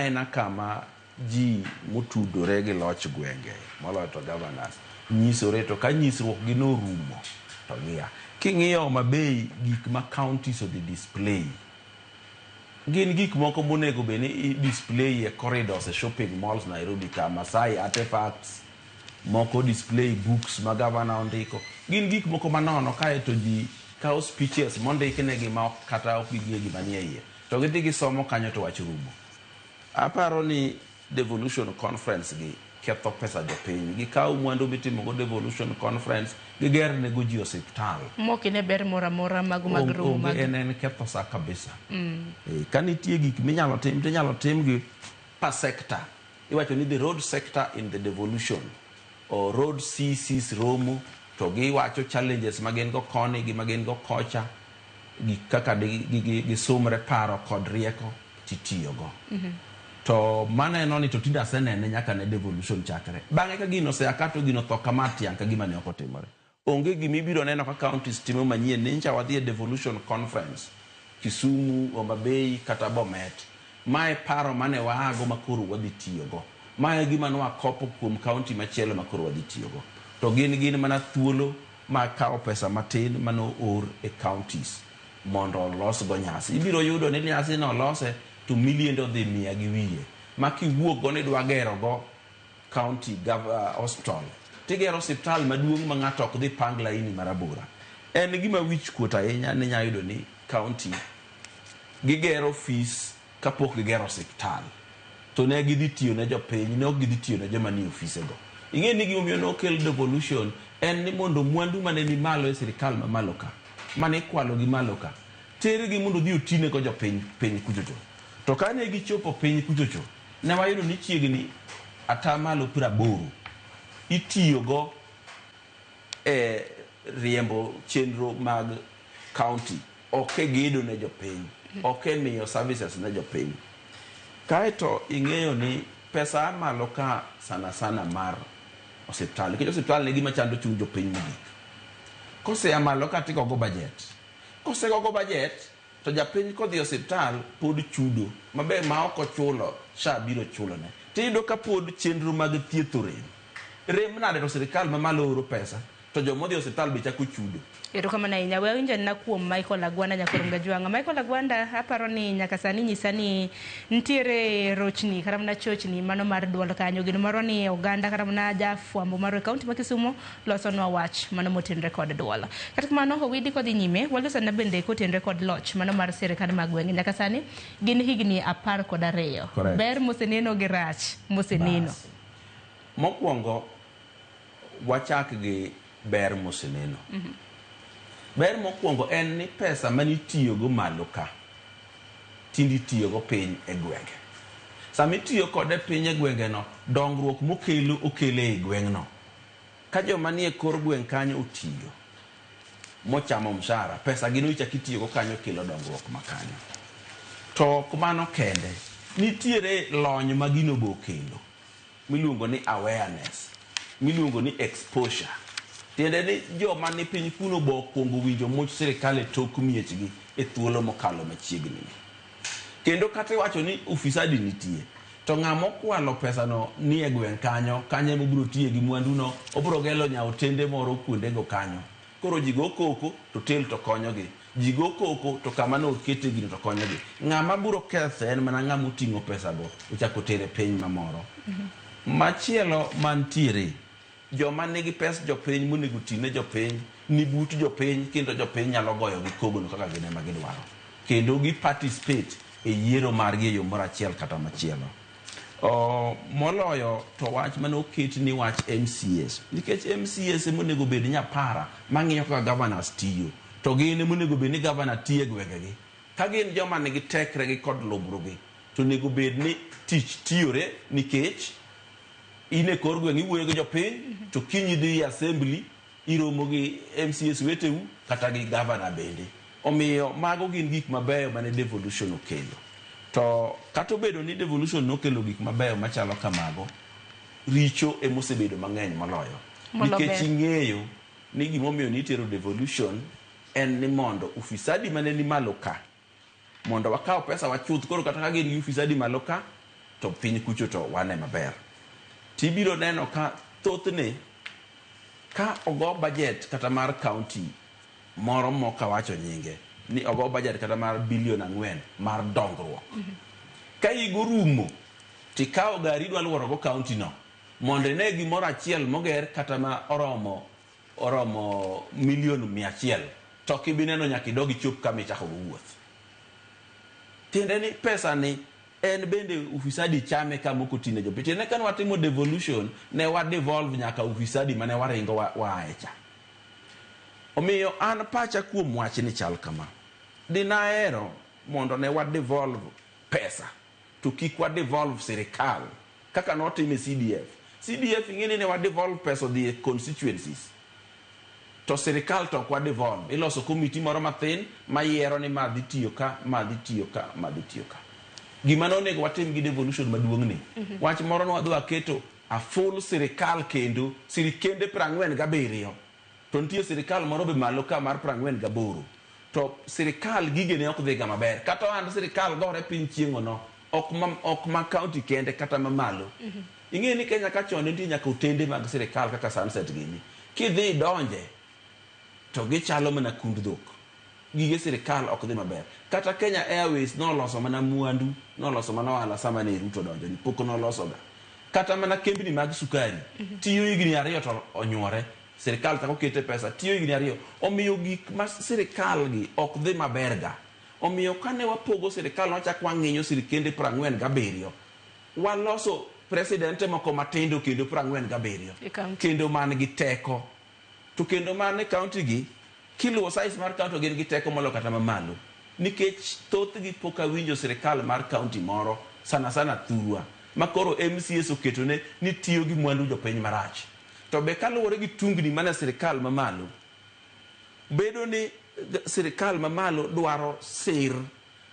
ena kama ji motudore gi Loch Gwenge moloyo to governors nyisore to ka nyisruok gi no rumo to gia king'iyo mabei gik ma counties odhi display gin gik moko monego beni display e corridors e shopping malls Nairobi ka Masai artifacts moko display books ma governor ondiko gin gik moko manono kae to ji kao speeches mondiknegi ma kata ok gige gima nie iye to gidhi gisomo kanyo to wach rumo. Aparo ni devolution conference gi ketho pesa jopiny gi kawo mwandu mitimo go devolution conference giger nego ji hospital mokine ber mora mag rumo en ketho sa kabisa. Kanitie gik minyalo tim to nyalo tim gi per sector. Iwacho ni the road sector in the devolution or road CCs romo to giwacho challenges magen go koni gi magen go kocha gi kaka gi sumre paro kod rieko titiyogo. To maneno ni to tinda asenene nyaka ne devolution chakre bang'e ka gino se akato gino tho kamati yanka gima ne okotimore onge gimibiro neno ka counties timo manyien ni ncha wadhi e devolution conference Kisumu, Homa Bay kata Bomet mae paro mane waago makoro wadhi tiyogo mae gima nwa kopo kuom county machielo makoro wadhi tiyogo to gin mana thuolo ma kao pesa matin mano or e counties mondo los go nyasi ibiro yudo ni nyasi no lose to million of the mia gi wiye maki wuok go ne dwa gero go county hospital tigero hospital maduong' ma ng'ato ok dhi pang laini marabora en gima wich kuota ahinya ni nyayudo ni county gigero fees kapok gigero hospital to ne gidhi tiyo ne jopiny ne ok gidhi tiyo ne joma ni ofise go ing'e ni gimomiyo no kel devolution en ni mondo mwandu mane ni malo e sirikal ma malo ka mane kwalo gi malo ka tere gi mondo dhi otine ko jopiny piny kujojo to kane gichopo piny kuchocho ne wayudo ni chiegni atamalo 80 itiyogo e riembo chenro mag county ok gedo ne jopiny ok miyo services ne jopiny kaeto ing'eyo ni pesa malo ka sana mar hospital nikech hospital ne gima chando chuny jopiny mogik kose amalo ka tigogo budget kose gogo budget to japiny kodhi hospital pod chudo mabe ma ok ochulo sha biro chulo ne tiyudo ka pod chenro mag thieth rem nade to sirikal ma malo oro pesa to jomodhi hospital be chako chudo ero kama na inya wewe nje na kuom Michael Agwanda nyakorunga jwanga Michael Agwanda aparo ni nyaka sani nyisani ntiere rochni karamna chochni mano mar duol kanyo gino maro ni Uganda karamna jafwambo maro county ma Kisumu loso no wach mano motenre kod duol kata mano owidi kod nyime walosa na bende kotenre kod loch mano mar sirikal mag Gwenge nyaka sani gin higni 12 ber moseneno gi rach moseneno mokwongo wachak gi ber moseneno ber mokwongo en ni pesa mani tiyogo malo ka tindi tiyogo piny e gwenge sami tiyo kode piny e gwenge no dongruok okele e gweng'no ka joma nie kor gweng' kanyo otiyo mochamo mshahara pesa gino ichak itiyogo kanyo kelo dongruok makanyo to kumano kende nitiere lony magino bokelo miluongo ni awareness miluongo ni exposure tiende ni joma ni piny kuno bo kuongo winjo much sirikal e tok miechgi e thuolo mokalo machiegni kendo kata wacho ni ofisadi nitie to ng'amo kwalo pesa no ni e gweng' kanyo mobiro tiye gi mwandu no obiro gelo nya otende moro kuonde go kanyo koro jigo koko to tel to konyogi jigo koko to kama no okete gino to konyogi ng'ama biro kethe en mana ng'ama oting'o pesa go ochako tere piny mamoro machielo mantiere joma nigi pes jopiny monego tine jopiny ni but jopiny kendo jopiny nyalo goyo gi kogono kaka gine ma gidwaro kendo gi participate e yiero margi e yo moro achiel kata machielo moloyo to wach mane oket ni wach MCS nikech MCS monego bed nyapara mang'iyo kaka governors tiyo to gin monego bed ni governor tiyo e gwengegi ka gin joma nigi tekre gi kod lubrugi to onego bed ni tich tiyore nikech ine kor gweng' iwuoyo gi jopiny to kinyi dhi assembly iromo gi MCS weteu kata gi governor bende omiyo mago gin gik mabeyo mane devolution okelo to kata obedo ni devolution nokelo gik mabeyo machalo kamago richo emosebedo mang'eny moloyo nikech ing'eyo ni gimomiyo nitero devolution en ni mondo ufisadi mane ni malo ka mondo wakaw pesa wachuth koro kata ka gin ufisadi malo ka to piny kucho to wane maber. Tibiro neno ka thothne ka ogo budget kata mar county moro moka wacho nyinge ni ogo budget kata mar $4 billion mar dongruok. Ka igo rumo tikao gari dwa luoro go county no mondo ne gimoro achiel moger kata ma oromo $100 million to kibineno nyaka idogi chop kama ichako go wuoth. Tiende ni pesa ni en bende ufisadi chame kama okotine jopiny. Tiende kan watimo devolution ne wa devolve nyaka ufisadi mane waringo waaecha. Omiyo an pacha kuom wach ni chal kama. Dinaero mondo ne wa devolve pesa to kik wa devolve sirikal kaka notime CDF. CDF ingini ne wa devolve pesa the constituencies. To sirikal to kwa devolve. Iloso komiti moro mathin mayiero ni madhi tiyo ka. Gima nonego watim gi devolution maduong' ni. Wach moro nwadwa keto a full sirikal kendo sirikende 47. To nitie sirikal moro be malo ka mar 48. To sirikal gige ne ok dhi ga maber. Kata and sirikal gore piny chieng'o no ok ma county kende kata ma malo. Ing'e ni Kenya ka chon nitie nyaka utende mag sirikal kaka Sunset gini. Kidhi donje to gichalo mana kund dhok. Gige sirikal ok dhi maber. Kata Kenya Airways noloso mana mwandu, noloso mana ohala sama ne Ruto donjo ni pok noloso ga. Kata mana kembni mag sukari tiyo higni 2 to onyuore. Sirikal tako kete pesa tiyo higni 2. Omiyo gik ma sirikal gi ok dhi maber ga. Omiyo kane wapogo sirikal nochak wang'inyo sirikende 47. Waloso presidente moko matindo kendo 47. Kendo man gi teko. To kendo man county gi kiluwo size mar county gin gi teko molo kata mamalo. Nikech thoth gi pok awinjo sirikal mar county moro sana thurwa. Makoro MCS oketone ni tiyo gi mwandu jopiny marach. To be kaluwore gi tungni mana sirikal mamalo. Bedo ni sirikal mamalo dwaro sir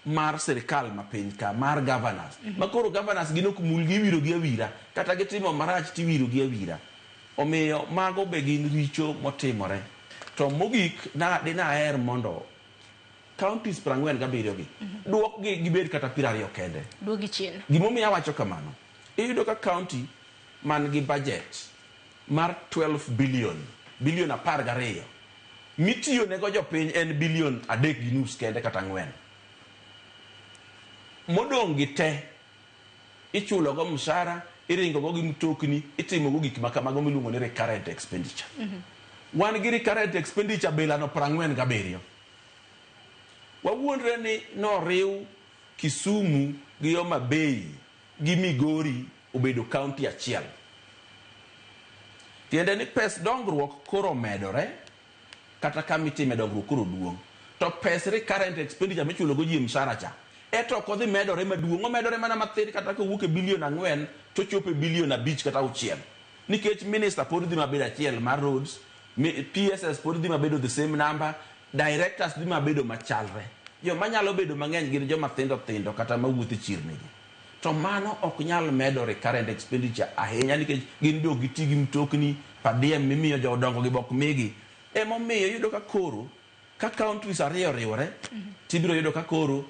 mar sirikal mapiny ka mar governors. Makoro governors gino kumul giwiro gi awira kata gitimo marach tiwiro gi awira. Omiyo mago be gin richo motimore. To mogik dinaher mondo counties 47 gi duok gi gibed kata 20 kende. Duogi chien. Gimomiyo awacho kamano. Iyudo ka county man gi budget mar 12 billion 12 mitiyo nego jopiny en $3.5 billion kende kata 4. Modong' gi te ichulo go mshahara, iringo go gi mtokni, itimo go gik makamago miluongo ni recurrent expenditure. Wan gi recurrent expenditure bilano 47. Wawuondre ni noriw Kisumu gi Homa Bay gi Migori obedo county achiel. Tiende ni pes dongruok koro medore kata kamitime dongruok koro duong'. To pes recurrent expenditure michulo go ji mshahara cha eto kodhi medore maduong', omedore mana mathin kata kowuok $4 billion to chopo $5 billion kata 6. Nikech minister pod dhi mabedo achiel mar roads, PSS pod dhi mabedo the same number, directors dhi mabedo machalre. Jo manyalo bedo mang'eny gin joma thindo kata mawuotho chirni. To mano ok nyal medo recurrent expenditure ahinya nikech gin do giti gi mtokni padiem mimiyo jodongo gi bok migi. Emomiyo yudo ka koro ka counties ariyo riwore tibiro yudo ka koro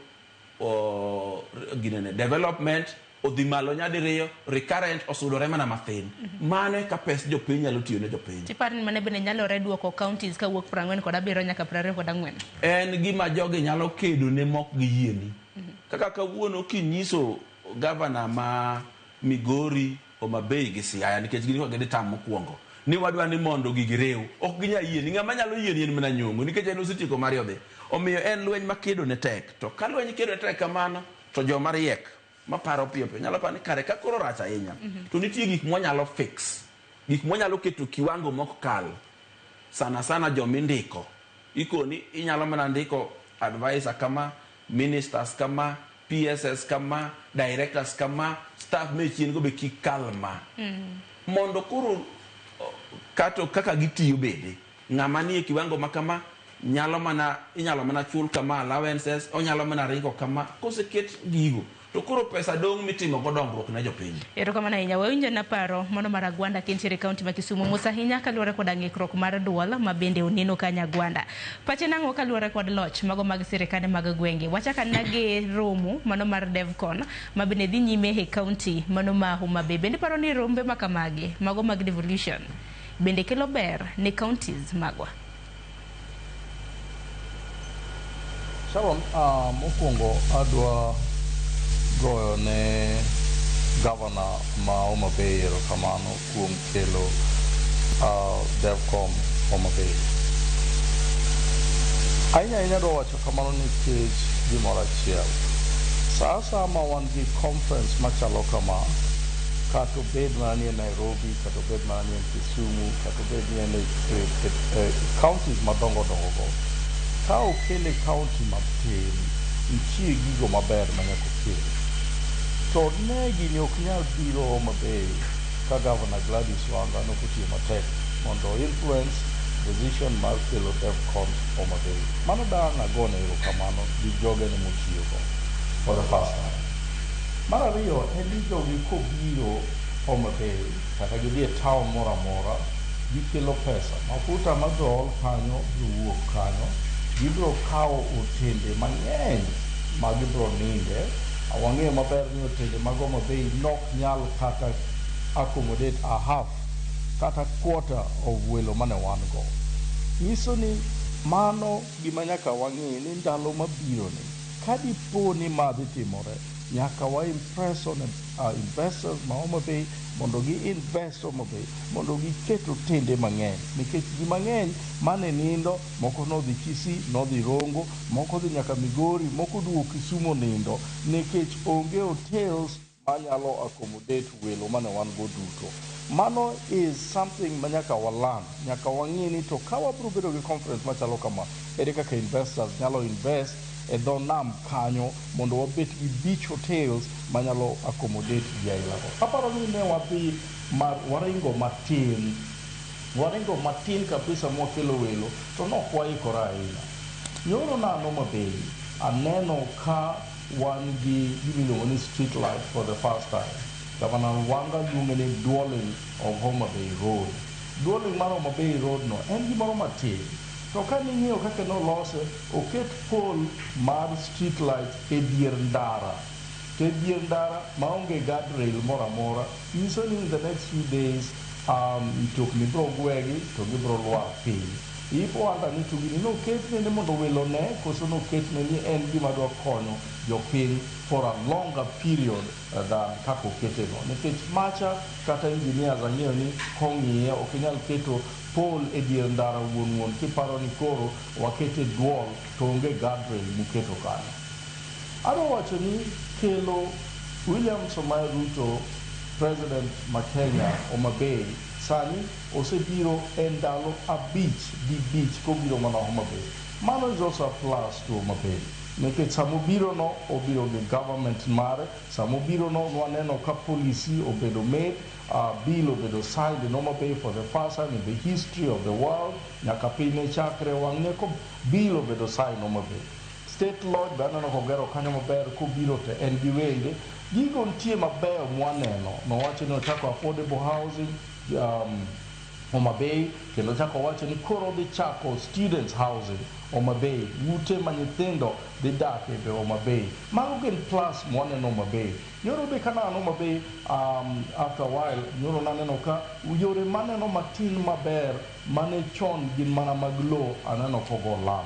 ginene development odhi malo nyadiriyo, recurrent osudore mana mathin. Mano ka pes jopiny nyalo tiyo ne jopiny. Tipani mane bende nyalo duoko counties ka wuok 47 nyaka 24. En gima jogi nyalo kedo ne mok gi yieni. Kaka kawuono kinyiso governor ma Migori Homa Bay gi Siaya nikech gini ko gitam mokwongo ni wadwa ni mondo gigirew ok ginya yieni. Ng'ama nyalo yieni en mana nyongo nikech en osetieko Mario dhi. Omiyo en lweny makedo ne tek. To ka lweny kedo ne tek kamano to joma riek maparo piyo nyalo pani kare ka koro rach ahinya. To nitie gik mwanyalo fix, gik mwanyalo keto kiwango mok kal. Sana jomindiko ikoni inyalo mana ndiko advisor kama, ministers kama, PSS kama, directors kama, staff mechien go be kikalma. Mondo koro kato kaka gitiyo bende ng'ama nie kiwango makama inyalo mana chul kama allowances, onyalo mana ringo kama. Koseket gigo to koro pesa dong mitimo go dongruok ne jopiny. Erokamano ahinya. Wawinjo na paro mano mar Agwanda kintiere kaunti ma Kisumu mos ahinya kaluwore kod ng'ikruok mar duol ma bende oneno ka Nyagwanda. Pache nang'o kaluwore kod loch mago mag sirikande mag gwenge. Wachaka nage romo mano mar Devcon ma bende dhi nyime e kaunti mano ma Homa Bay. Bende paro ni rombe makamagi mago mag devolution bende kelo ber ne counties magwa. Sharon, mokwongo adwa goyo ne Governor ma Homa Bay erokamano kuom kelo Devcon Homa Bay. Ahinya adwa wacho kamano nikech gimoro achiel. Sa asaya ma wan gi conference machalo kama, kata obed mana ni e Nairobi, kata obed mana ni e Kisumu, kata obed ni e counties madongo go, ka okele county matin, nitie gigo maber manyaka okel. To ne gini ok nyal biro Homa Bay ka Governor Gladys Wanga nokotiyo matek mondo influence decision mar kelo Devcon Homa Bay. Mano dang' agone erokamano gi jogene motiyogo for the first time. Mar ariyo en ni jogi kobiro Homa Bay kata gidhi e town moro amora, gikelo pesa. Mafuta madhol kanyo biro wuok kanyo, gibiro kawo otende mang'eny ma gibiro ninde. Wang'eyo maber ni otende mag Homa Bay nok nyal kata accommodate a half kata quarter of welo mane wan go. Nyiso ni mano gima nyaka wang'e ni ndalo mabiro ni kadipo ni ma dhi timore, nyaka wa impress on investors ma Homa Bay mondo gi invest Homa Bay, mondo giket otende mang'eny, nikech ji mang'eny mane nindo, moko nodhi Kisii, nodhi Rongo, moko dhi nyaka Migori, moko duogo Kisumu nindo, nikech onge hotels manyalo accommodate welo mane wan go duto. Mano is something manyaka walang, nyaka wang'e ni to ka wabiro bedo gi conference machalo kama, ere kaka investors nyalo invest e dho nam kanyo mondo wabet gi beach hotels manyalo accommodate ji ailago. Aparo ni ne wadhi waringo matin kabisa mwakelo welo, to nok waikora ahinya. Nyoro nano Homa Bay, aneno ka wan gi gimiluongo ni street light for the first time. Governor Wanga luonge ni dualing of Homa Bay Road. Dualing mar Homa Bay Road no en gimoro matin. To ka ning'iyo kaka nolose, oket pole mar street light e dier ndara. To e dier ndara maonge guardrail moro amora, nyiso ni in the next few days mtokni biro gwegi to gibiro lwar piny. Ipo anda ni to gini noketne ni mondo welo ne, koso noketne ni en gima dwa konyo jopiny for a longer period than kako ketego. Nikech macha kata engineers ang'eyo ni kong'iye ok inyal keto pole e dier ndara wuon kiparo ni koro wakete duol to onge guardrail muketo kanyo. Adwa wacho ni kelo William Samoei Ruto, President ma Kenya, Homa Bay, sani osebiro e ndalo abich kobiro mana Homa Bay. Mano is also a plus to Homa Bay. Nikech samobiro no obiro gi government mare, samobiro no waneno ka policy obedo made, bill obedo signed in Homa Bay for the first time in the history of the world, nyaka piny chakre wang'e ko bill obedo signed Homa Bay. State Lodge banano kogero kanyo maber kobiro te en gi wenge, gigo ntie mabeyo mwaneno, nowacho ni ochako affordable housing, Homa Bay, kendo chako wacho ni koro dhi chako students housing Homa Bay, ute ma nyithindo dhi dak e Homa Bay. Mago gin plus mwaneno Homa Bay. Nyoro be kana Homa Bay, after a while, nyoro naneno ka yore maneno matin maber mane chon gin mana mag lo aneno kogo lam.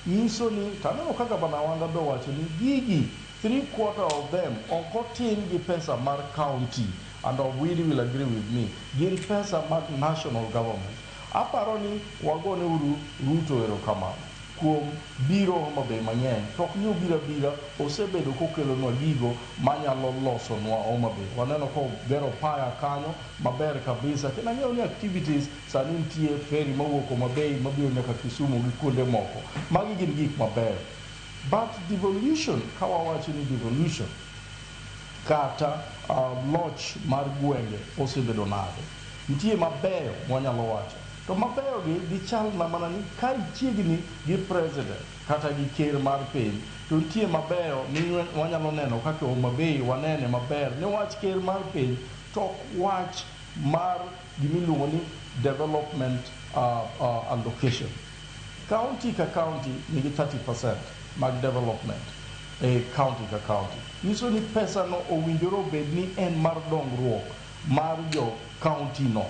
Nyiso ni taneno kaka bana Wanga be wacho ni gigi 3/4 of them okotin gi pesa mar county, and Widi will agree with me, gin pesa mag national government. Aparo ni wagone uru Ruto erokamano kuom biro Homa Bay mang'eny, tok ni obiro bira osebedo kokelonwa gigo manyalo losonwa Homa Bay. Waneno ko gero paya kanyo maber kabisa, kendo ang'eyo ni activities sani nitie ferry mawuok Homa Bay mabiro nyaka Kisumu gi kuonde moko. Magi gin gik maber. But devolution, kawawacho ni devolution, kata loch mar gwenge osebedo nade. Nitie mabeyo mwanyalo wacho. to mabeyo gi chal na mana ni ka ichiegni gi president kata gi ker mar piny to nitie mabeyo ni wanyalo neno kaka Homa Bay wanene maber niwach ker mar piny to wach mar gimiluongo ni development allocation. County ka county nigi 30% mag development county ka county. Nyiso ni pesa no owinjore obed ni en mar dongruok mar jo county no.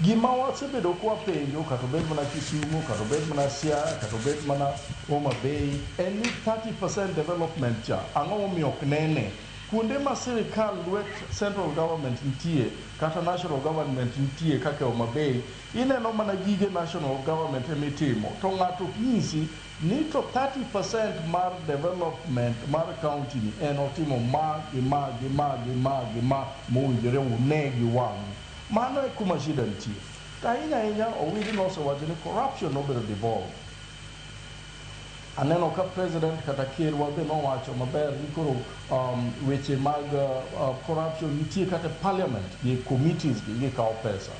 Gima wasebedo kwa penjo kata obed mana Kisumu, kata obed mana Siaya, kata obed mana Homa Bay, en ni 30% development cha ang'o momiyo ok nene kuonde ma sirikal lwet central government nitie kata national government nitie kaka Homa Bay, ineno mana gige national government emitimo to ng'ato nyisi ni to 30% mar development mar county ni en otimo ma mowinjore une gi wang'. Mano e kuma shida nitie. Ahinya owinji nosewacho ni corruption nobedo devolve. Aneno ka president kata ker wabe nowacho maber ni koro weche mag corruption nitie kata parliament gi committees gi kawo pesa.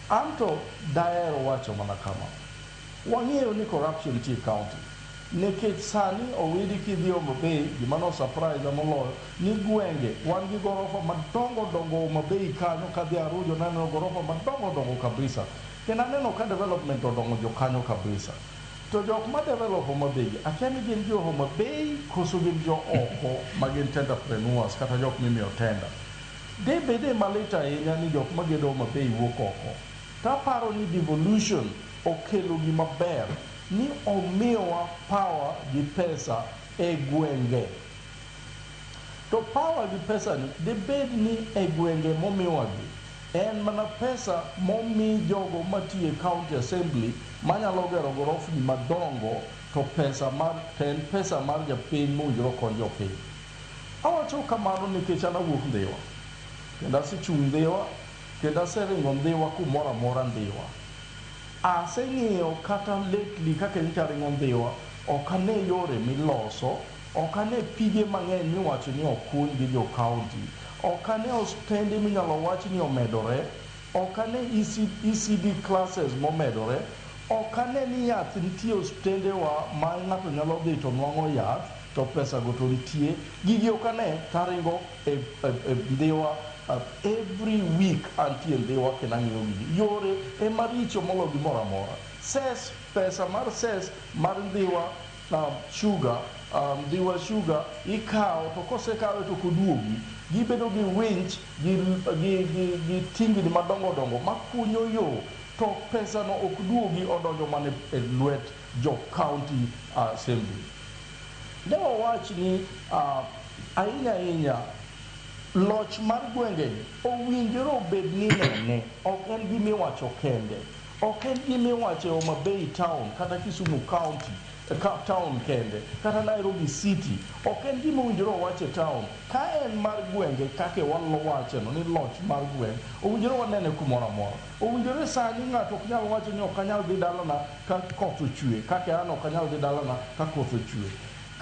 Anto daero wacho mana kama. Wang'eyo ni corruption nitie county. Nikech sani owidi kidhi Homa Bay gima no surprise moloyo ni Gwenge wan gi gorofa madongo Homa Bay kanyo kadhi Arujo naneno gorofa madongo kabisa. Kendo aneno ka development odongo jo kanyo kabisa. To jok ma develop Homa Bay akia ni gin jo Homa Bay koso gin jo oko ma gin entrepreneurs kata jok mimiyo tenda. De bede malita ahinya ni jok ma gedo Homa Bay wuok oko. Taparo ni devolution okelo gima ber ni omiyowa power gi pesa e gwenge. To power gi pesa ni debed ni e gwenge momiyowa gi en mana pesa momi jogo matiye county assembly manyalo gero gorofni madongo to pesa mar japiny mowinjore okony jopiny. Awacho kamano nikech an awuok Ndhiwa kendo asechung' Ndhiwa kendo aseringo Ndhiwa kumoro amora Ndhiwa. Aseng'iyo kata lately kaka nyicha ringo Ndhiwa ok ane yore miloso, ok ane pige mang'eny miwacho ni okuny gi jo county, ok ane ostende minyalo wach ni omedore, ok ane ECD classes momedore, ok ane ni yath nitie ostendewa ma ng'ato nyalo dhi to nwang'o yath to pesa go to nitie. Gigi ok ane taringo e Ndhiwa every week antie Ndhiwa kendo ang'iyo gigi. Yore ema richo molo gimoro amora. Pesa mar ses mar Ndhiwa sugar, Ndhiwa sugar ikawo to kosekawe to koduogi gibedo gi winch gi tingni madongo makunyo yo to pesa no ok duogi odonjo mana e lwet jo county assembly. Ne wawach ni ahinya loch mar gwenge owinjore obed ni nene, ok en gimiwacho kende, ok en gimiwacho Homa Bay town kata Kisumu county town kende kata Nairobi city, ok en gima owinjore owache town. Ka en mar gwenge kake wawacho ni loch mar gwenge owinjore wanene kumoro amora. Owinjore sani ng'ato ok nyal wacho ni ok anyal dhi dalana ka koth ochwe, kake an ok anyal dhi dalana ka koth ochwe.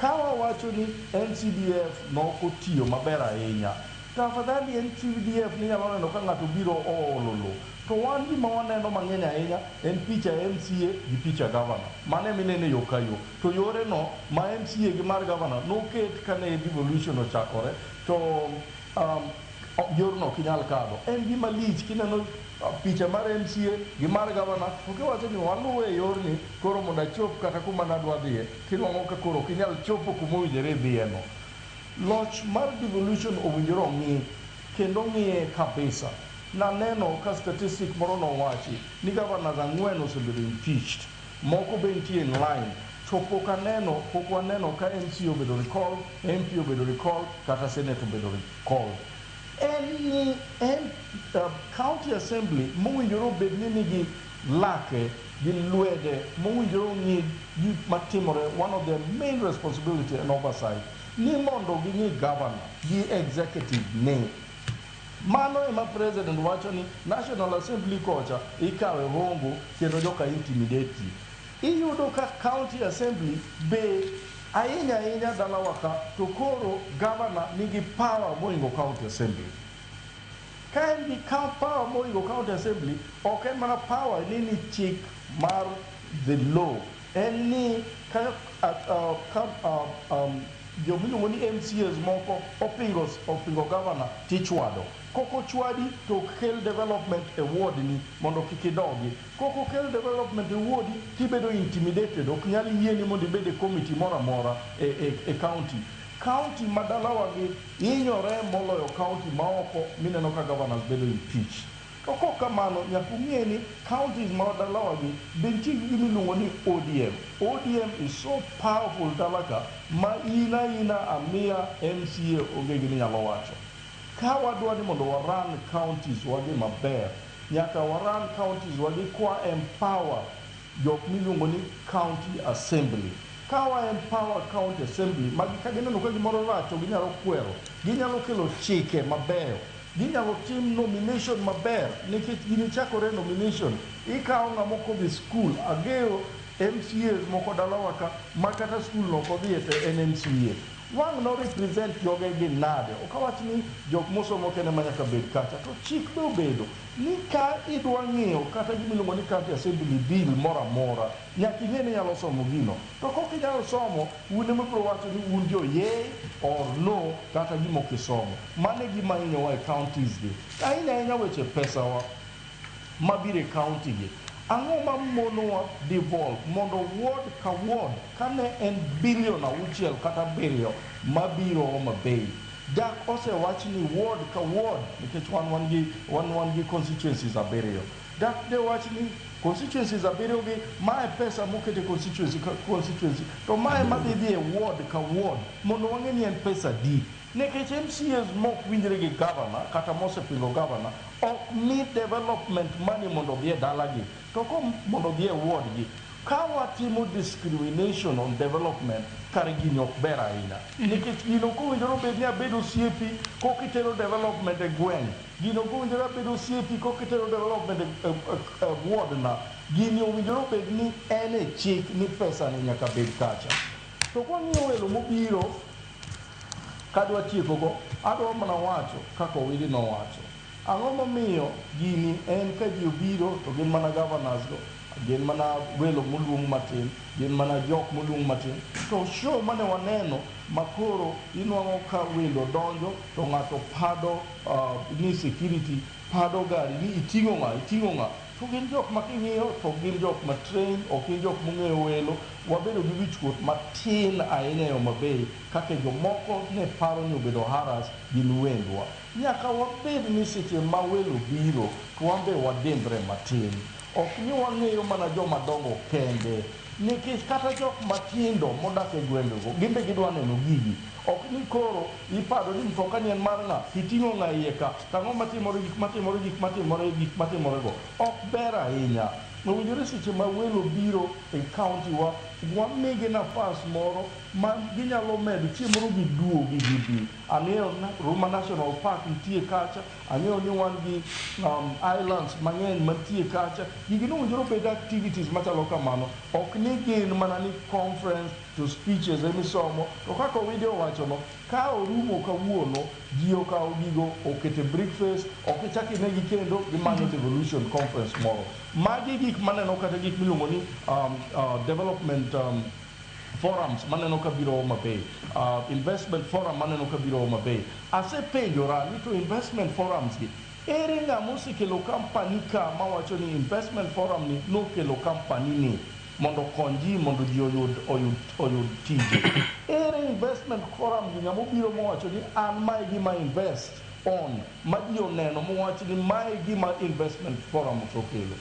Ka wawacho ni NCDF nokotiyo maber ahinya, tafadhali NCDF ni nyalo neno ka ng'ato biro oolo lo. To wan gima waneno mang'eny ahinya en picha MCA gi picha governor. Mane minene yo kayo. To yore no ma MCA gi mar governor noket kane devolution ochakore to yorno kinyal kado. En gima lich kineno picha mar MCA gi mar governor okiwacho ni waluwe yorni koro mondo achop kata kuma nadwa dhiye kinwang'o ka koro kinyal chopo kuma owinjore dhiye no. Loch mar devolution owinjore ong'i kendo ng'iye kabisa. Naneno ka statistic moro nowachi ni governors 4 osebedo impeached, moko be nitie in line, to pok waneno ka MC obedo recall, MP obedo recall kata Senate obedo recall. En county assembly mowinjore obed ni nigi lake gi lwede mowinjore ong'i gik matimore. One of their main responsibility and oversight ni mondo ging'i governor gi executive ne. Mano ema president wacho ni National Assembly kocha ikawe hongo kendo joka intimidate. Iyudo ka county assembly be ahinya dalawa ka to koro governor nigi power moingo county assembly. Can be count power more you county assembly or can man power in any chick mar the law any kind of Jomini MCS moko opingo governor tichwado koko chwadi to kel development award ni mondo kikidogi koko kel development award tibedo intimidated ok nyali yieni mondo ibede committee mora e county madalawa gi inyore moloyo county maoko mineno ka governors bedo impeach koko kamano nyakung'e ni counties madalawa gi bentie gimiluongo ni ODM is so powerful dalaka ma ina amia MCA onge gini nyalo wacho ka wadwa ni mondo waran counties wagi maber nyaka waran counties wagi kwa empower jok miluongo ni county assembly ka wa empower county assembly magi ka gineno ka gimoro rach to ginyalo kwero ginyalo kelo chike mabeyo ginyalo tim nomination maber nikech gini chakore nomination ikawo ng'ama ok odhi school ageo MCAs moko dalawa ka makata school noko dhi e NMCA wang no represent joge gi nade okawach ni jok mosomo kene manyaka bed kacha to chik do bedo ni ka idwa ng'eyo kata gimiluongo ni county assembly bill mora mora nyaka ing'e ni nyalo somo gino to kok inyalo somo un ema biro wacho ni un jo yea or no kata gimo kisomo mane gima inyowa e counties gi ahinya weche pesa wa mabire county gi ang'o ma monowa devolve mondo ward ka ward kane en billion auchiel kata biriyo mabiro Homa Bay dak osewach ni ward ka ward nikech wan gi constituencies abiriyo dak de wach ni constituencies abiriyo gi mae pesa mokete constituency to mae madhi e ward ka ward mondo wang'e ni en pesa di nikech MCAs mok winjre gi governor kata mosepingo governor ok mi development money mondo dhi e dalagi to mondo dhi e ward gi ka watimo discrimination on development kare gini ok ber ahinya nikech gino kowinjore obed ni abedo osiepi kokitero development e gweng' gino kowinjore abedo osiepi kokitero development e ward na gini owinjore obed ni en e chik ni pesa ni nyaka bed kacha to kwang'iyo welo mobiro kadwa tiekogo adwa mana wacho kaka Owili nowacho ang'o momiyo gini en ka ji obiro to gin mana governors go gin mana welo moluong matin gin mana jok moluong matin to show mane waneno makoro inwang'o ka welo donjo to ng'ato pado ni security pado gari ni iting'o ng'a to gin jok ma king'iyo to gin jok ma train ok gin jok mong'eyo welo wabedo gi wichkuot matin ahinya e Homa Bay kaka jomoko ne paro ni obedo haras gin wendwa nyaka wabed ni seche ma welo biro to wambe wadimbre matin ok ni wang'eyo mana joma dongo kende nikech kata jok matindo modak e gwengego gimbe gidwa neno gigi ok ni koro ipado ni mtoka ni en mar ng'a iting'o ng'a iye ka tang'o matimore gik matimorego ok ber ahinya owinjore seche ma welo biro e county wa wamigi nafas moro ma ginyalo medo chieng' moro giduogi gibi ang'eyo Ruma National Park nitie kacha ang'eyo ni wan gi islands mang'eny mantie kacha gigi nowinjore obed activities machalo kamano ok ni gin mana ni conference to speeches emisomo to kaka Owili owachono ka orumo kawuono ji okawo gigo okete breakfast ok ichak inegi kendo gimanyo devolution conference moro magi gik maneno kata gik miluongo ni development forums maneno ka biro Homa Bay investment forum maneno ka biro Homa Bay asepenjora ni to investment forums gi ere ng'ama osekelo company ka mawacho ni investment forum ni nokelo company ni mondo kony ji mondo ji oyud tije ere investment forum gi ng'ama obiro mowacho ni an mae gima invest on ma ji oneno mowacho ni mae gima investment forum osokelo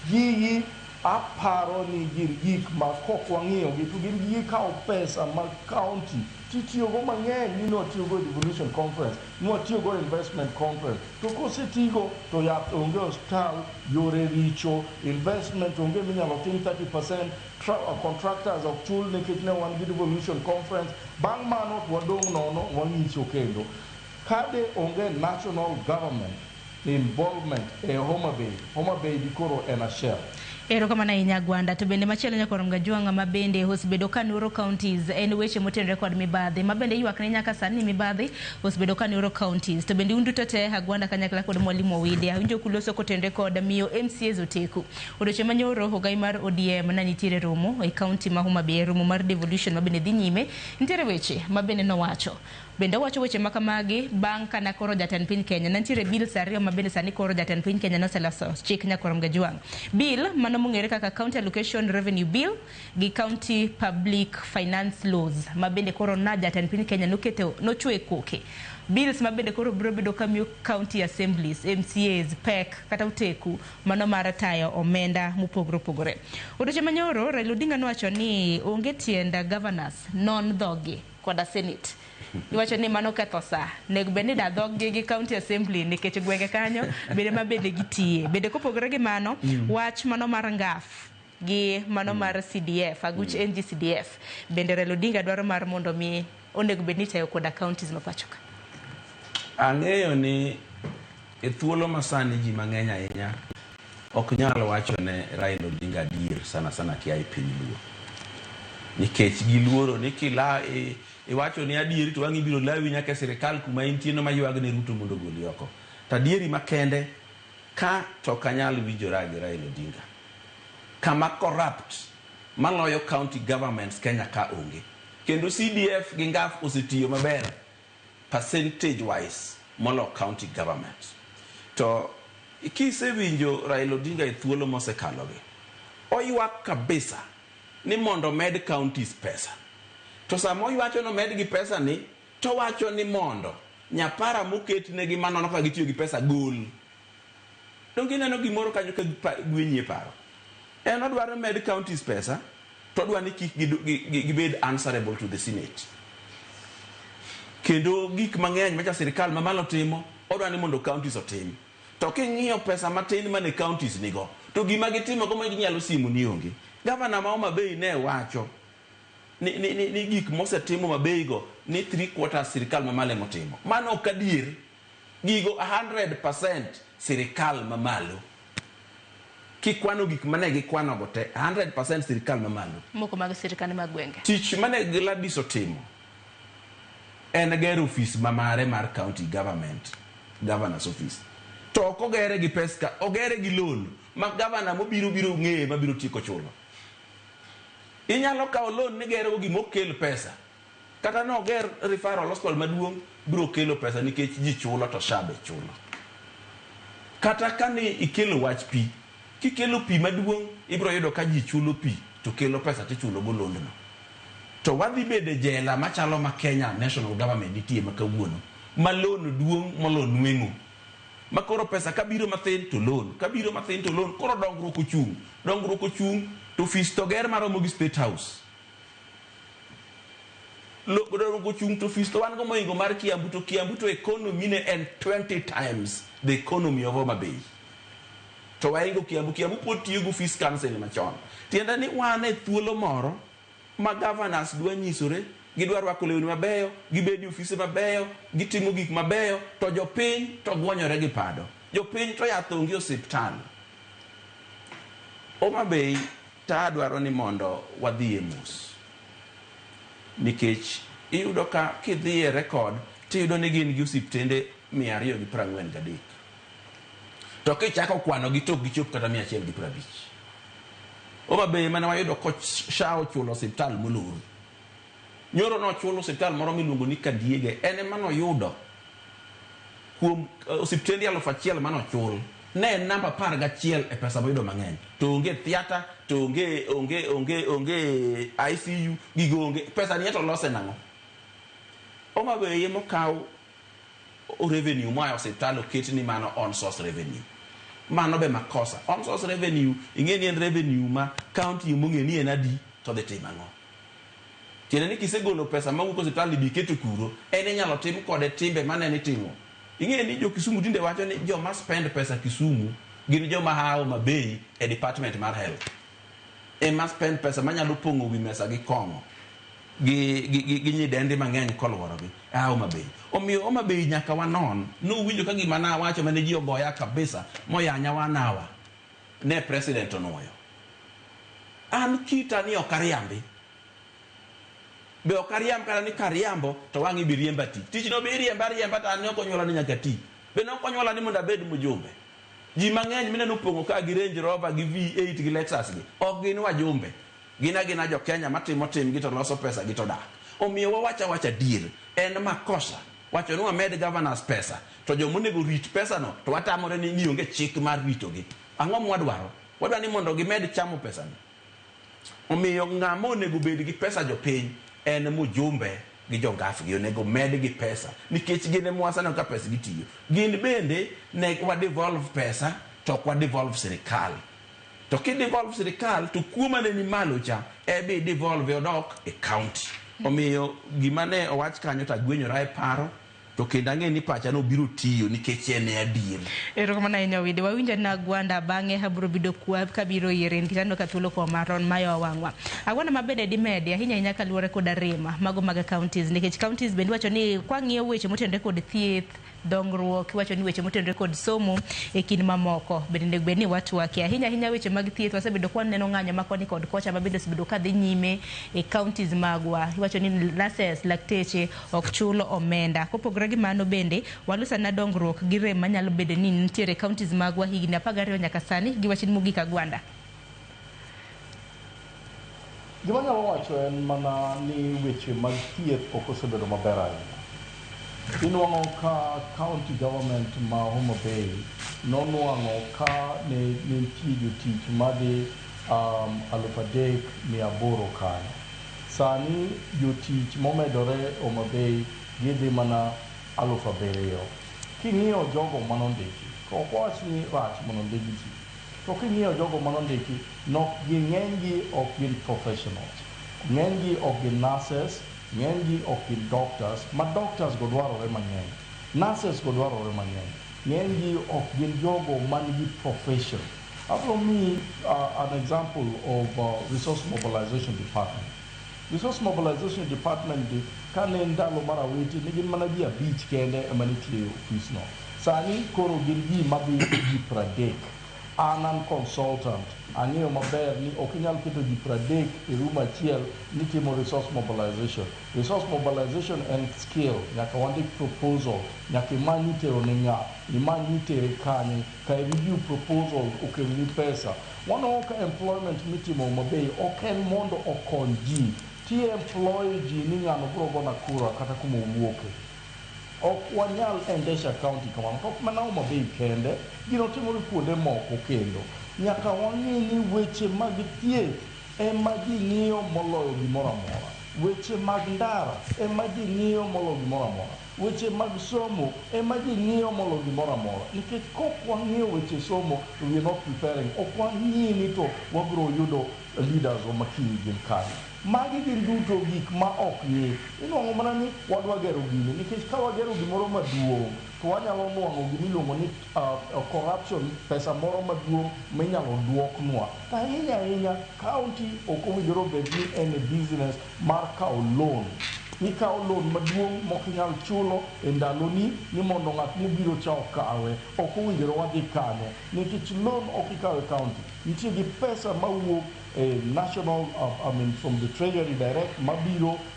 gigi aparo ni gin gik ma kok wang'iyogi to gin gige kawo pesa mag county titiyogo mang'eny ni nwatiyogo devolution conference nwatiyogo investment conference to kosetigo to yath onge ostal yore richo investment onge minyalo tim 30% contractors ok chul nikech ne wan gi devolution conference bang' mano to wadong' nono wang'icho kendo kade onge national government involvement e Homa Bay di koro en achiel Ero kama na Inyagwanda to bende machielo nyakoro mgajuanga mabende hosbedo kanuro counties en weche motenre kod mibadhi mabende ywak ne nyaka sani mibadhi hosbedo kanuro counties to bende unduto te Agwanda kanyakla kod mwalimu Wide awinjo kuloso kotenre kod miyo MCAs oteku odoche manyoro hogai mar ODM na nitiere romo e county ma Homa Bay romo mar devolution mabende dhi nyime nitiere weche mabende nowacho bende wacho weche makamagi bang' kana koro jatend piny Kenya nitiere bill ariyo mabende sani koro jatend piny Kenya noseloso chik nyakoro mgajuang bill mano mong'ere kaka county allocation revenue bill gi county public finance laws mabende koro na jatend piny Kenya nochwe koke bills mabende koro biro bedo kamiyo county assemblies MCAs PEC kata uteku mano mar tayo omenda mopogore opogore odoche manyoro Raila Odinga nowacho ni onge tienda governors non dhogi koda senate iwacho ni mano ketho saa nego bende da dhog gi county assembly nikech gwenge kanyo bende mabende gitiye bende kopogore gi mano wach mano mar ngaf gi mano mar CDF aguch NG-CDF bende Raila Odinga dwaro mar mondo mi onego bende tayo koda counties mapachoka ang'eyo ni e thuolo masani ji mang'eny ahinya ok nyal wacho ne Raila Odinga adier sana kia e piny luo nikech giluoro ni kila iwacho ni adieri to wang'i biro lawi nyaka sirikal kuma intieno mayuag ne Ruto mondo goli oko to adieri makende ka to kanyal winjora gi Raila Odinga kama corrupt maloyo county governments Kenya ka onge kendo CDF gi ngaf osetiyo maber percentage wise molo county governments to kisewinjo Raila Odinga e thuolo mosekalogi oywak kabisa ni mondo med counties pesa to samo ywacho no med gi pesa ni to wacho ni mondo nyapara moket ne gi manono ka gitiyo gi pesa gol donge neno gimoro kanyo ka gwenyie paro en odwaro med counties pesa to dwani kik gibed answerable to the senate kendo gik mang'eny macha sirikal mamalo timo odwani mondo counties otim to king'iyo pesa matin mane counties nigo to gima gitimo go ginyalo simu ni onge governor ma Homa Bay ne wacho ni gik mosetimo mabeigo ni 3/4 sirikal mamalo motimo mano ok adier gigo 100% sirikal mamalo kikwano gik mane gikwano go te 100% sirikal mamalo moko mag sirikal mag gwenge tich mane Gladys otimo en gero office mamare mar county government governor's office to ok ogere gi pesa ogere gi loan ma governor mobiro ng'eye mabiro tiko chulo inyalo kawo loan ni gero gi mokel pesa kata no ger referral hospital maduong' biro kelo pesa nikech ji chulo to shabe chulo kata kani ikelo wach pi kikelo pi maduong' ibiro yudo ka ji chulo pi to kelo pesa tichulo go loan no to wadhi bede jela machalo ma Kenya national government nitie makawuono ma loan duong' molo nweng'o makoro pesa kabiro mathin to loan koro dongruok ochung' to office to ger maromo gi state house dongruok ochung' to office to wan go moingo mar Kiambu to economy ne en 20 times the economy of Homa Bay to waingo Kiambu pod tiyo gi office council machon tiende ni wan e thuolo moro ma governors dwa nyisore gidwa rwako lewni mabeyo gibedi ofise mabeyo gitimo gik mabeyo to jopiny to gwonyore gi pado jopiny to yath onge osiptal Homa Bay ta dwaro ni mondo wadhi e mus nikech iyudo ka kidhi e record tiyudo ni gin gi osiptende 243 to kichako kwano gi tok gichop kata 150 Homa Bay mana wayudo ko shao chulo osiptal moloro nyoro no chulo osiptal moro miluongo ni Kandiege ene mano yudo kuom osiptendi 1,000 mano chulo ne namba 11 e pesa moyudo mang'eny to onge theater to onge ICU gigonge pesa ni to lose nango Homa Bay mo kaw revenue ma osiptal oket ni mano on source revenue mano be makosa on source revenue ingeni en revenue ma county mongeni en adi to dhi timango tiene ni kisegolo pesa mawuok osiptal bi keto kuro en nyalo tim kode timbe mane ni timo ingeni jo Kisumu tinde wacho ni joma spend pesa Kisumu gin joma hawo Mabei e department mar health ema spend pesa manyalo pongo wi mesa gi kongo gi nyidendi mang'eny kolworo gi Homa Bay omiyo Homa Bay nyaka wanon no winjo ka gima na wacho mane ji ogoya kabisa moyanya wanawa ne president onuoyo an kita ni okariambi be okariam kala ni kariambo to wangi bi riemba ti tich no bi riemba ta ne okonyuola ni nyaka ti be no okonyuola ni mondo abed mujumbe ji mang'eny mineno pongo ka gi Range Rover gi V8 gi Lexus gi ok gin wajumbe gina jo Kenya matimo tim gi to loso pesa gi to dak omiyo wawacha dier en makosa wacho ni wamed governors pesa to jo monego rit pesa no to watamore ni ngionge chik mar rito gi ang'o mwadwaro ni mondo gimed chamo pesa no omiyo ng'ama onego bed gi pesa jo piny en mujumbe gi jongaf gi onego med gi pesa nikech gine mwasa no ka pesa gitiyo gin bende ne wa devolve pesa to kwa devolve sirikal to ki devolve sirikal to kuma ne ni malo cha be devolve odok e county omiyo gima ne owach kanyo ta gwenyora e paro to kendo ang'e ni pacha no biro tiyo nikech en adier erokamano ahinya wede wawinjo na Gwanda bang'e abiro bido kwath kabiro ire nikech aneno ka thuolo kuom maron mayo wang'wa Agwanda mabende dimedi ahinya kaluwore kod arima mago mag counties nikech counties bende wacho ni kwang'iyo weche motenore kod thieth dongruok wacho ni weche motenore kod somo e kind mamoko bende bed ni watwake ahinya weche mag thieth wasebedo kwa neno ng'anyo makoni kod kocha mabende osebedo kadhi nyime e counties magwa wacho ni nurses lakteche ok chulo omenda kopogore gi mano bende walusa na dongruok gi rem manyalo bedo ni nitiere counties magwa higni 12 nyaka sani gi wacho ni mogik Agwanda gima nyalo wacho en mana ni weche mag thieth ok osebedo maber ahinya inwang'o ka county government ma Homa Bay nonwang'o ka ne nitie jotich madhi 3,800 kanyo sani jotich momedore Homa Bay gidhi mana 7,000 king'iyo jogo manondiki ok wach ni rach manondiki ji to king'iyo jogo manondiki ng'enygi ok gin professionals ng'enygi ok gin nurses ng'enygi ok gin doctors ma doctors go dwarore mang'eny nurses go dwarore mang'eny ng'enygi ok gin jogo manigi profession abro mi an example of resource mobilization department resource mobilization department kane ndalo marawiti ni gin mana ji 5 kende ema nitie office no sani koro gin ji madhi ji 30 an consultant ang'eyo maber ni ok inyal keto ji 30 e room achiel ni timo resource mobilization en skill nyaka wandik proposal nyaka imany itero ne ng'a imany itere kanye ka review proposal okelni pesa waneno ka employment mitimo Homa Bay ok en mondo okony ji ti employ ji ni ng'ano biro gona kura kata kuma owuoke ok wanyal endesha county kamano ok mana Homa Bay kende gino timore kuonde moko kendo nyaka wang'e ni weche mag thieth ema ji ng'iyo moloyo gimoro amora weche mag ndara ema ji ng'iyo moloyo gimoro amora weche mag somo ema ji ng'iyo moloyo gimoro amora nikech kok wang'iyo weche somo we are not preparing ok wang'i ni to wabiro yudo leaders makiny gin kanyo magi gin duto gik ma ok ng'e inwang'o mana ni wadwa gero gini nikech ka wagero gimoro maduong' to wanyalo nwang'o gimiluongo ni corruption pesa moro maduong' minyalo duoknwa ahinya county ok owinjore bed ni en business mar kawo loan ikawo loan maduong' mokinyal chulo e ndaloni ni mondo ng'at mobiro cha okawe ok owinjore wadhi kanyo nikech loan ok ikawe county nitie gi pesa mawuok national from the treasury direct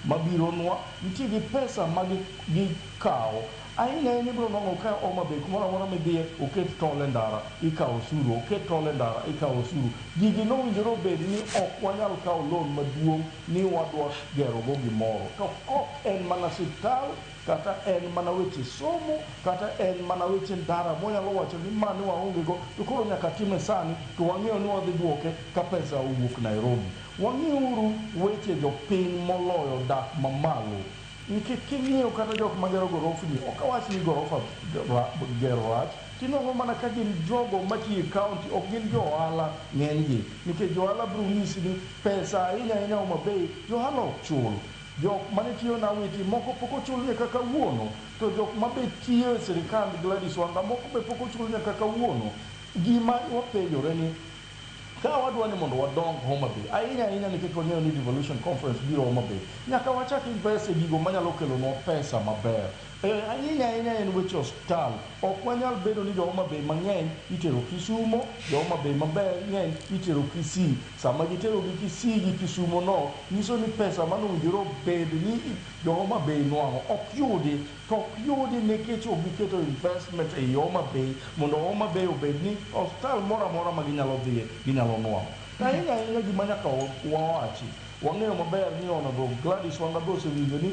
mabiro nwa nitie gi pesa magikawo ahinya ibiro nwang'o ka Homa Bay kumoro amora midhiye oket tole ndara ikawo osuru oket tole ndara ikawo osuru gigi nowinjore obed ni ok wanyal kawo loan maduong' ni wadwa gero go gimoro to ok en mana siptal kata en mana weche somo kata en mana weche ndara monyalo wacho ni mane waonge go to koro nyaka time sani to wang'eyo ni wadhi duoke ka pesa owuok Nairobi wang'euru weche jopiny moloyo dak mamalo nikech king'iyo kata jok magero gorofni ok awach ni gorofa gero rach tinwang'o mana ka gin jogo matiyo e county ok gin jo ohala ng'enygi nikech jo ohala biro nyisi ni pesa ahinya Homa Bay jo ohala ok chul jok mane tiyo na witi moko pok ochul nyaka kawuono to jok mabe tiyo e sirikand Gladys Wanga moko be pok ochul nyaka kawuono gima wapenjore ni ka wadwa ni mondo wadong Homa Bay ahinya nikech wang'eyo ni devolution conference biro Homa Bay nyaka wachak invest e gigo manyalo kelonwa pesa maber Ahinya en weche osiptal. Ok wanyal bedo ni jo Homa Bay mang'eny itero Kisumo, jo Homa Bay mang'eny itero Kisii. Sama gitero gi Kisii gi Kisumo no, nyiso ni pesa manowinjore bed ni jo Homa Bay nwang'o ok yudi. To ok yudi nikech ok giketo investment e Homa Bay mondo Homa Bay obed ni osiptal moro amora ma ginyalo dhiye ginyalo nwang'o. Ahinya gima nyaka wawachi. Wang'eyo maber ni Honorable Gladys Wanga osewinjo ni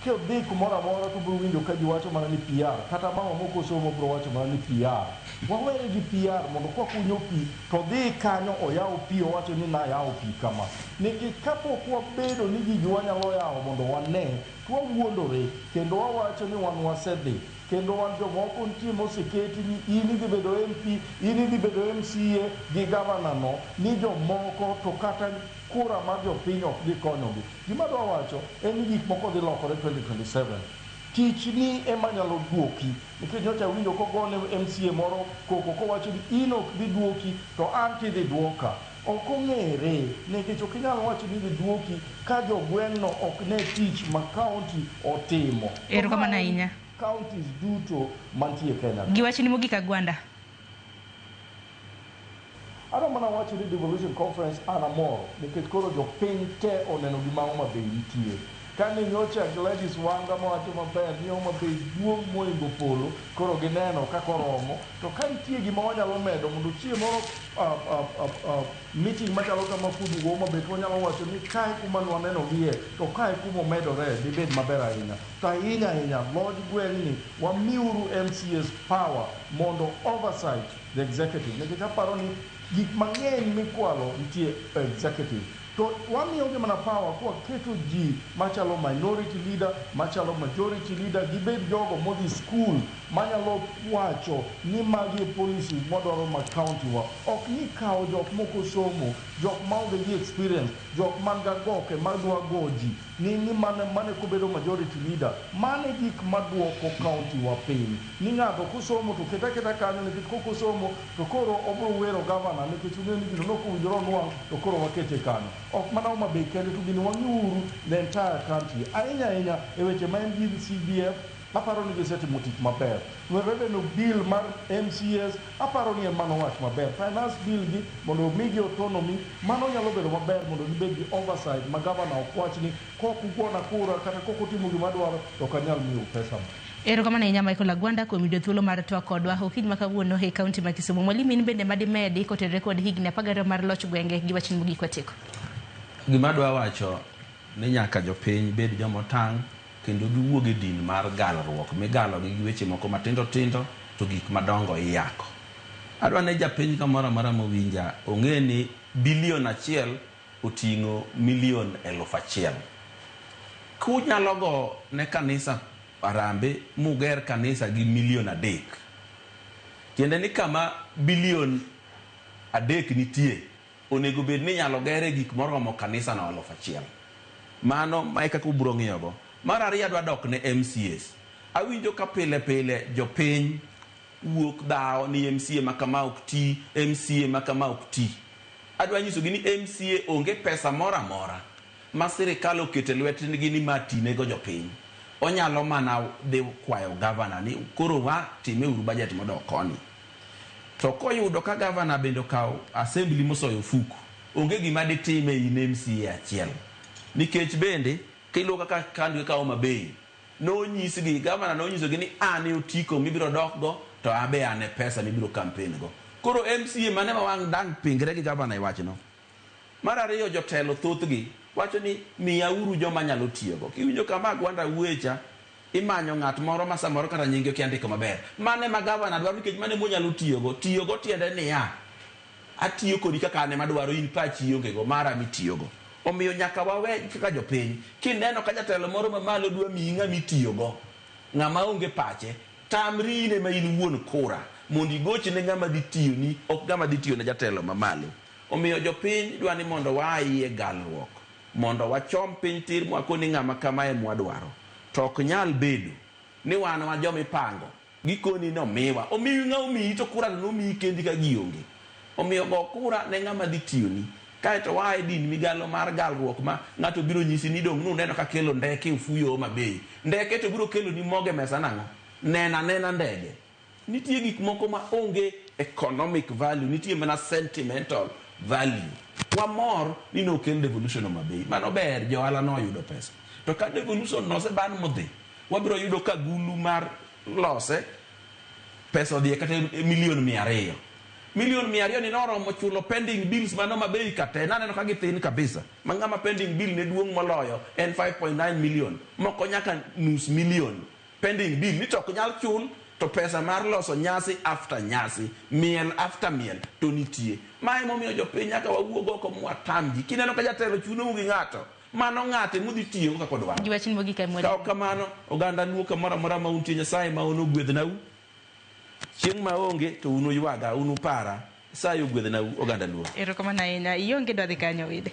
kodhi kumoro amora to biro winjo ka ji wacho mana ni PR, kata mama moko osomo biro wacho mana ni PR. Wawere gi PR mondo kwakunyo pi to dhi kanyo oyaw pi owacho ni nayaw pi kama. Nikech kapok wabedo ni gigi wanyalo yawo mondo wane, to wawuondore kendo wawacho ni wan wasedhi. Kendo wan jomoko nitie moseketi ni in idhi bedo MP, in idhi bedo MCA gi gavana no, ni jomoko to kata kura mar jopiny ok dhi konyogi. Gima dwa wacho en ni gik moko dhi lokore 2027. Tich ni ema nyalo duoki. Nikech nyocha winjo kogone MCA moro koko kowacho ni in ok dhi duoki to an tidhi duoka. Ok ong'ere nikech ok inyal wacho ni dhi duoki ka jogweng'no ok ne tich ma kaunti otimo. Erokamano ahinya. Counties duto mantie Kenya. Giwachni mogik Agwanda. Adwa mana wacho ni devolution conference anamor nikech koro jopiny te oneno gima Homa Bay nitie. Kane nyocha Gladys Wanga mawacho maber ni Homa Bay duong' moingo polo, koro gineno kaka oromo, to ka nitie gima wanyalo medo mondo chieng' moro meeting machalo kama kudugo Homa Bay to wanyalo wacho ni kae kuma nwaneno gie to kae kuma omedore dibed maber ahinya. To ahinya loj gweng'ni wamiuru MCAs power mondo oversight the executive. Nikech aparo ni gik mang'eny mikwalo nitie executive. To wamiyogi mana power kwa keto ji machalo minority leader, machalo majority leader, gibed jogo modhi school manyalo wacho ni magi policies modwaro ma county wa. Ok ni kawo jok moko somo, jok maonge gi experience, jok man ga goke madwa goji, ni mane kobedo majority leader, mane gik maduoko county wa piny. Ni ng'ato kosomo to keta kanyo nikech kokosomo to koro obro wero governor nikech ung'eyo ni gino nokowinjore onwang' to koro wakete kanyo. Ok mana Homa Bay kende to gini wang'iuru the entire country. Ahinya e weche ma en gi CDF, aparo ni gisetimo tich maber. Revenue bill mar MCAs, aparo ni en mano wach maber. Finance bill gi mondo omigi autonomy, mano nyalo bedo maber mondo gibed gi oversight ma gavana ok wach ni kokugona kura kata kokutimo gima dwaro to kanyal miyo pesa mo. Erokamano ahinya Michael Agwanda kuom yudo thuolo mar twak kodwa okiny ma kawuono e kaunti ma Kisumu. Mwalimu in bende madimedi kotenore kod higni 12 mar loch gwenge gi wachni mogik watieko. Gima dwa wacho ni nyaka jopiny bed jomotang' kendo giwuog e din mar galruok migalo gi weche moko matindo tindo to gik madongo iyako. Adwa ne japiny kamoro amora mowinja ong'e ni bilion 1 oting'o milion 1,000. Kunyalo go ne kanisa Arambe muger kanisa gi milion 3. Tiende ni kama bilion 3 nitie onego bed ni nyalo gere gik moromo kanisa na 1,000. Mano ma eka kubro ng'iyogo. Mar ariyo adwa dok ne MCAs. Awinjo ka pile jopiny wuok dhawo ni MCA makama ok ti, MCA makama ok ti. Adwa nyisogi ni MCA onge pesa mora mora ma sirikal okete lwetgi ni matine go jopiny. Onyalo mana dhi kwayo gavana ni koro wa time uru budget modok koni. To koyudo ka gavana bendo kawo assembly mosoyo fuku, onge gima ditime in MCA achiel. Nikech bende kilo kaka kandu ka Homa Bay no nyisgi gavana no nyisogi ni ane otiko mibiro dok go to abe ane pesa mibiro campaign go. Koro MCA mane ma wang dang pingre gi gavana iwachno. Mar ariyo jotelo thothgi wacho ni miya uru joma nyalo tiyogo. Kiwinjo kama Agwanda wecha imanyo ng'at moro ma samoro kata nyinge kiandiko maber. Mane ma gavana dwaro nikech mane monyalo tiyogo. Tiyogo tiende niya atiyo kodi kaka ane madwaro in pachi onge go mara mitiyogo. Omiyo nyaka wawe kaka jopiny kineno ka jatelo moro mamalo dwa miyi ng'ama itiyogo, ng'ama onge pache, tamri ine ma in wuon kura mondo igoch ne ng'ama ditiyoni, ok ng'ama ditiyo ne jatelo mamalo. Omiyo jopiny dwa ni mondo waayie galruok, mondo wachom piny tir mwakoni ng'ama kamae mwadwaro. To ok nyal bedo ni wan wa jomipango gikoni nomiwa omiyo ng'ama omiyi to kura nomiyi kendi ka gionge. Omiyo go kura ne ng'ama ditiyoni kaeto wae din migalo mar galruok ma ng'ato biro nyisi ni dong' nuneno ka kelo ndeke ufuyo ma bei ndeke to biro kelo ni moge mesa nang'o nena ndege nitie gik moko ma onge economic value nitie mana sentimental value wamor ni nokel devolution ma bei mano ber johala no yudo pesa to ka devolution no se ban modhi wabiro yudo ka gulu mar lose pesa odhi kata $200,000 $200,000 ni noromo chulo pending bills mano ma bei kate naneno ka githin kabisa mang'ama pending bill ne duong' moloyo en 5.9 million moko nyaka nus million pending bill ni tok nyal chul to pesa mar loso nyasi after nyasi miel after miel to nitie mae momiyo jopiny nyaka wawuog oko mwatamji kineno ka jatelo chuno gi ng'ato mano ng'ate mudhi tiyo ka kodwa jiwachin mogi kai ka kamano oganda luo kamoro amora ma untie Nyasaye ma ono gwedhnau chieng' ma onge to uno ywaga unu para sayo gwedhnau oganda luo erokamano ahinya ionge dwadhi kanyo wide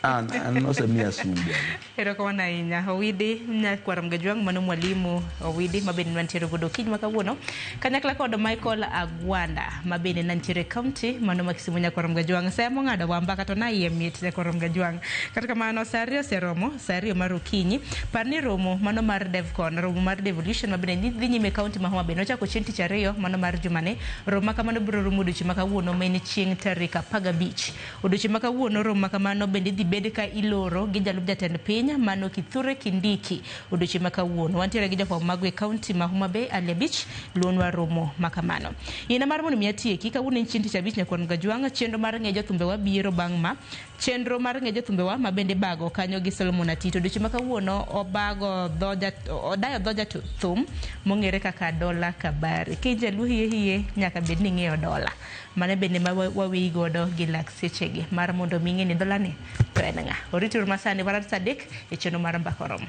an osemia sumbe erokamano ahinya Owidi nyakwarom Gajwang' mano mwalimu Owidi mabende mantiere godo kiny ma kawuono kanyakla kod Michael Agwanda mabende nantiere county mano ma Kisumu nyakwarom Gajwang' sa mong'ado wamba kata na iye mit nyakwarom Gajwang' kata kamano sa ariyo seromo sa ariyo mar okinyi parni romo mano mar Devcon romo mar devolution mabende dhi nyime county ma Homa Bay nochako chieng' tich ariyo mano mar jumane romo ma kamano biro rumo odiochieng' ma kawuono ma en chieng' tarik 15 odiochieng' ma kawuono romo ma kamano bende dhi bed ka iloro gi jalup jatend piny mano Kithure Kindiki odiochieng' ma kawuono wantiere gi jofwambo mag county ma Homa Bay Alebich luonwa romo ma kamano ina mar mondo mi atieki kawuono en chieng' tich abich nyakwarom Gajwang' chenro mar ng'e jothumbewa biro bang' ma chenro mar ng'e jothumbewa ma bende bago kanyo gi Solomon Atito odiochieng' ma kawuono odayo dho jathum mong'ere kaka Dola Kabari kijaluo hiye nyaka bed ni ng'eyo dola mane bende ma wawi godo gi lak sechegi mar mondo mi ng'e ni dola ni to en ng'a oritur masani warat sadek e chenro mar Mbaka Oromo.